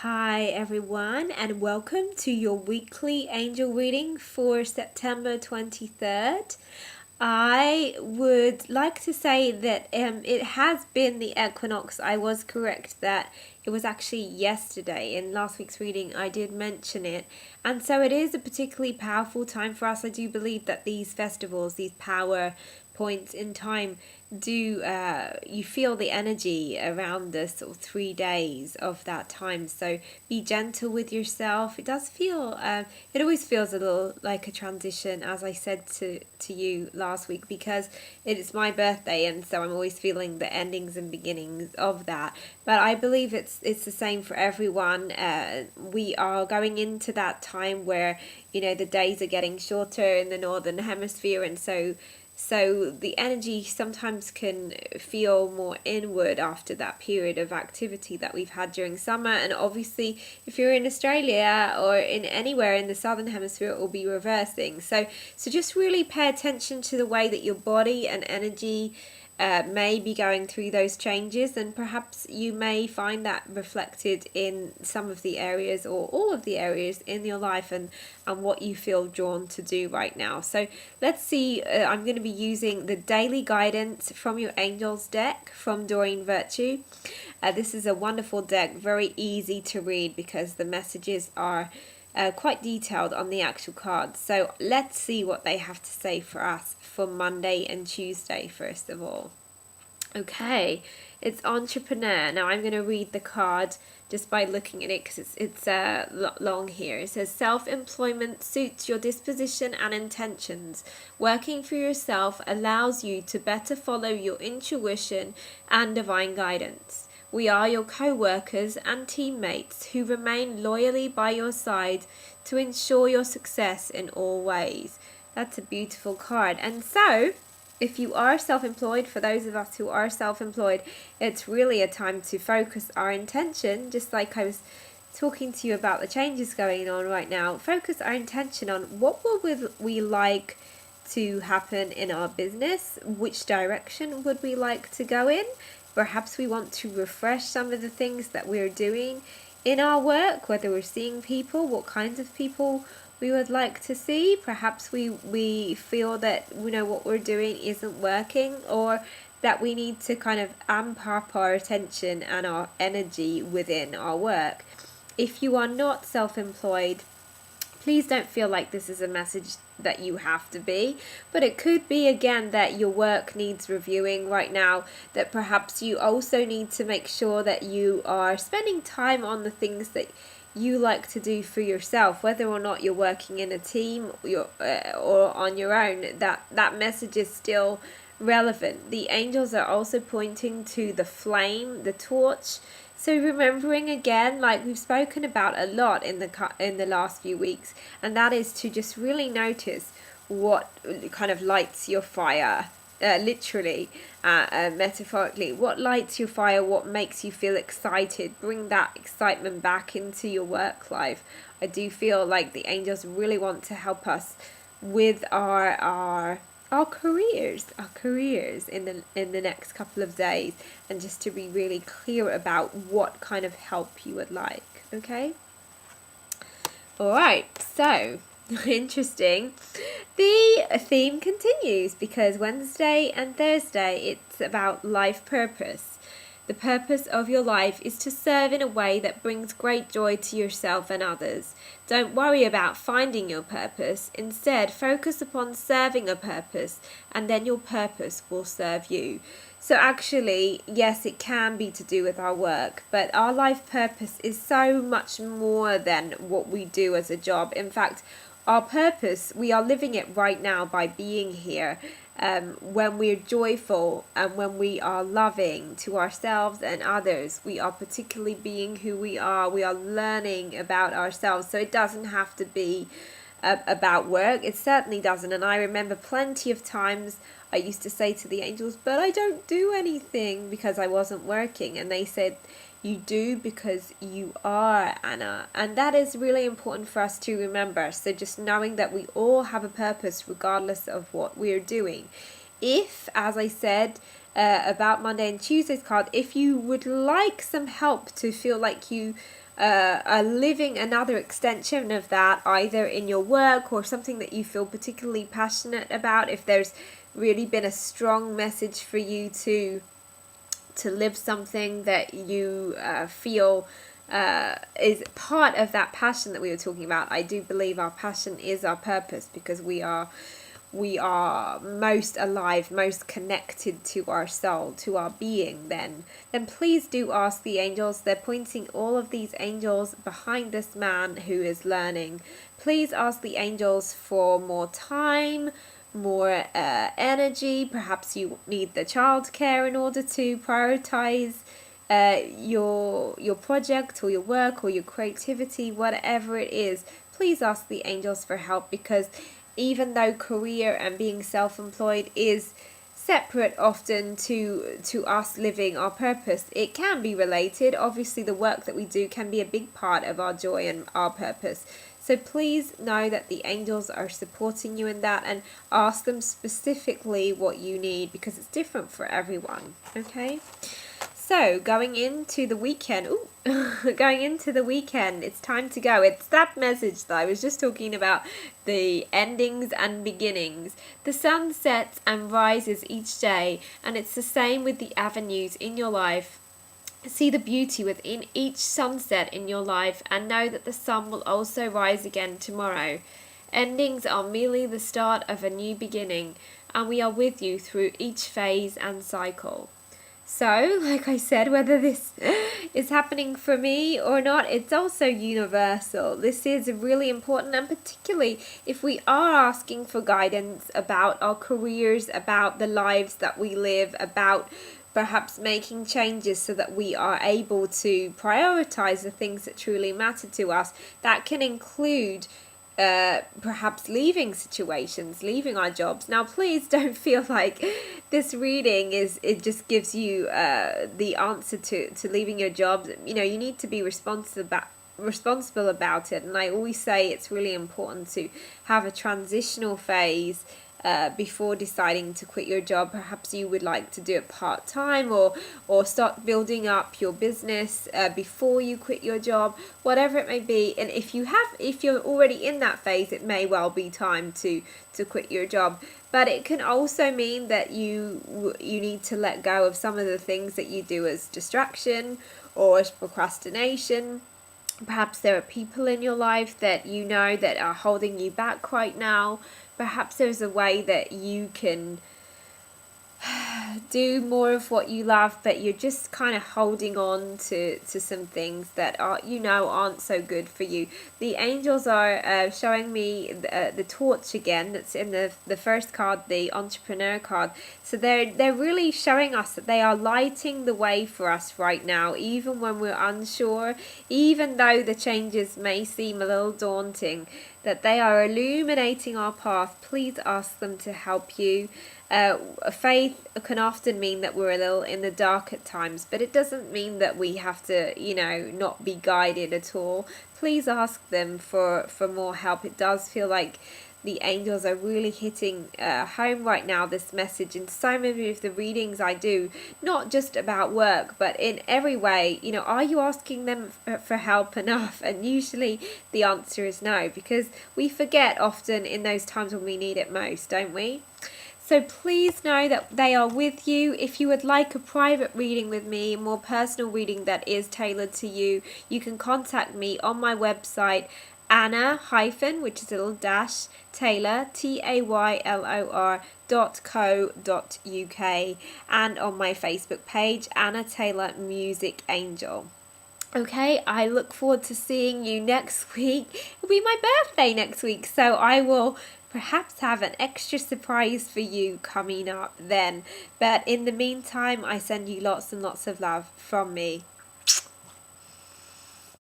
Hi everyone, and welcome to your weekly angel reading for September 23rd. I would like to say that it has been the equinox. I was correct that it was actually yesterday. In last week's reading I did mention it, and so it is a particularly powerful time for us. I do believe that these festivals, these power points in time, you feel the energy around the sort of 3 days of that time. So be gentle with yourself. It does feel it always feels a little like a transition, as I said to you last week, because it is my birthday, and so I'm always feeling the endings and beginnings of that. But I believe it's the same for everyone. We are going into that time where the days are getting shorter in the northern hemisphere, and so the energy sometimes can feel more inward after that period of activity that we've had during summer. And obviously, if you're in Australia or in anywhere in the southern hemisphere, it will be reversing. So just really pay attention to the way that your body and energy may be going through those changes, and perhaps you may find that reflected in some of the areas or all of the areas in your life, and what you feel drawn to do right now. So let's see, I'm going to be using the daily guidance from your angels deck from Doreen Virtue. This is a wonderful deck, very easy to read because the messages are quite detailed on the actual cards. So let's see what they have to say for us for Monday and Tuesday first of all. Okay, it's Entrepreneur. Now I'm going to read the card just by looking at it because it's long here. It says, self-employment suits your disposition and intentions. Working for yourself allows you to better follow your intuition and divine guidance. We are your co-workers and teammates who remain loyally by your side to ensure your success in all ways. That's a beautiful card. And so, if you are self-employed, for those of us who are self-employed, it's really a time to focus our intention, just like I was talking to you about the changes going on right now. Focus our intention on what would we like to happen in our business, which direction would we like to go in. Perhaps we want to refresh some of the things that we're doing in our work, whether we're seeing people, what kinds of people we would like to see. Perhaps we feel that what we're doing isn't working, or that we need to kind of amp up our attention and our energy within our work. If you are not self-employed, please don't feel like this is a message that you have to be, but it could be again that your work needs reviewing right now, that perhaps you also need to make sure that you are spending time on the things that you like to do for yourself, whether or not you're working in a team or on your own. That message is still relevant. The angels are also pointing to the flame, the torch. So remembering again, like we've spoken about a lot in the last few weeks, and that is to just really notice what kind of lights your fire, literally, metaphorically, what lights your fire, what makes you feel excited. Bring that excitement back into your work life. I do feel like the angels really want to help us with our careers in the next couple of days, and just to be really clear about what kind of help you would like. Okay, all right, so interesting. The theme continues because Wednesday and Thursday it's about life purpose. The purpose of your life is to serve in a way that brings great joy to yourself and others. Don't worry about finding your purpose. Instead, focus upon serving a purpose, and then your purpose will serve you. So actually, yes, it can be to do with our work, but our life purpose is so much more than what we do as a job. In fact, our purpose, we are living it right now by being here. When we're joyful and when we are loving to ourselves and others, we are particularly being who we are learning about ourselves. So it doesn't have to be about work. It certainly doesn't. And I remember plenty of times I used to say to the angels, but I don't do anything because I wasn't working. And they said, you do because you are, Anna. And that is really important for us to remember. So just knowing that we all have a purpose regardless of what we're doing. If, as I said, about Monday and Tuesday's card, if you would like some help to feel like you are living another extension of that, either in your work or something that you feel particularly passionate about, if there's really been a strong message for you to live something that you feel is part of that passion that we were talking about. I do believe our passion is our purpose, because we are most alive, most connected to our soul, to our being, then please do ask the angels. They're pointing all of these angels behind this man who is learning. Please ask the angels for more time, more energy. Perhaps you need the childcare in order to prioritize your project or your work or your creativity, whatever it is. Please ask the angels for help, because even though career and being self-employed is separate often to us living our purpose, it can be related. Obviously, the work that we do can be a big part of our joy and our purpose. So please know that the angels are supporting you in that, and ask them specifically what you need, because it's different for everyone. Okay? So going into the weekend, it's time to go. It's that message that I was just talking about, the endings and beginnings. The sun sets and rises each day, and it's the same with the avenues in your life. See the beauty within each sunset in your life, and know that the sun will also rise again tomorrow. Endings are merely the start of a new beginning, and we are with you through each phase and cycle. So, like I said, whether this is happening for me or not, it's also universal. This is really important, and particularly if we are asking for guidance about our careers, about the lives that we live, about perhaps making changes so that we are able to prioritize the things that truly matter to us. That can include perhaps leaving situations, leaving our jobs. Now, please don't feel like this reading it just gives you the answer to leaving your jobs. You know, you need to be responsible about it. And I always say it's really important to have a transitional phase before deciding to quit your job. Perhaps you would like to do it part-time, or start building up your business before you quit your job, whatever it may be. And if you're already in that phase, it may well be time to quit your job. But it can also mean that you need to let go of some of the things that you do as distraction or as procrastination. Perhaps there are people in your life that you know that are holding you back right now. Perhaps there's a way that you can do more of what you love, but you're just kind of holding on to some things that aren't so good for you. The angels are showing me the torch again. That's in the first card, the entrepreneur card. So they're really showing us that they are lighting the way for us right now, even when we're unsure, even though the changes may seem a little daunting, that they are illuminating our path. Please ask them to help you. Faith can often mean that we're a little in the dark at times, but it doesn't mean that we have to, not be guided at all. Please ask them for more help. It does feel like the angels are really hitting home right now, this message, in so many of the readings I do, not just about work, but in every way. Are you asking them for help enough? And usually the answer is no, because we forget often in those times when we need it most, don't we? So please know that they are with you. If you would like a private reading with me, a more personal reading that is tailored to you, you can contact me on my website, Anna which is a little dash, Taylor, TAYLOR.co.uk, and on my Facebook page, Anna Taylor Music Angel. Okay, I look forward to seeing you next week. It'll be my birthday next week, so I will perhaps have an extra surprise for you coming up then. But in the meantime, I send you lots and lots of love from me.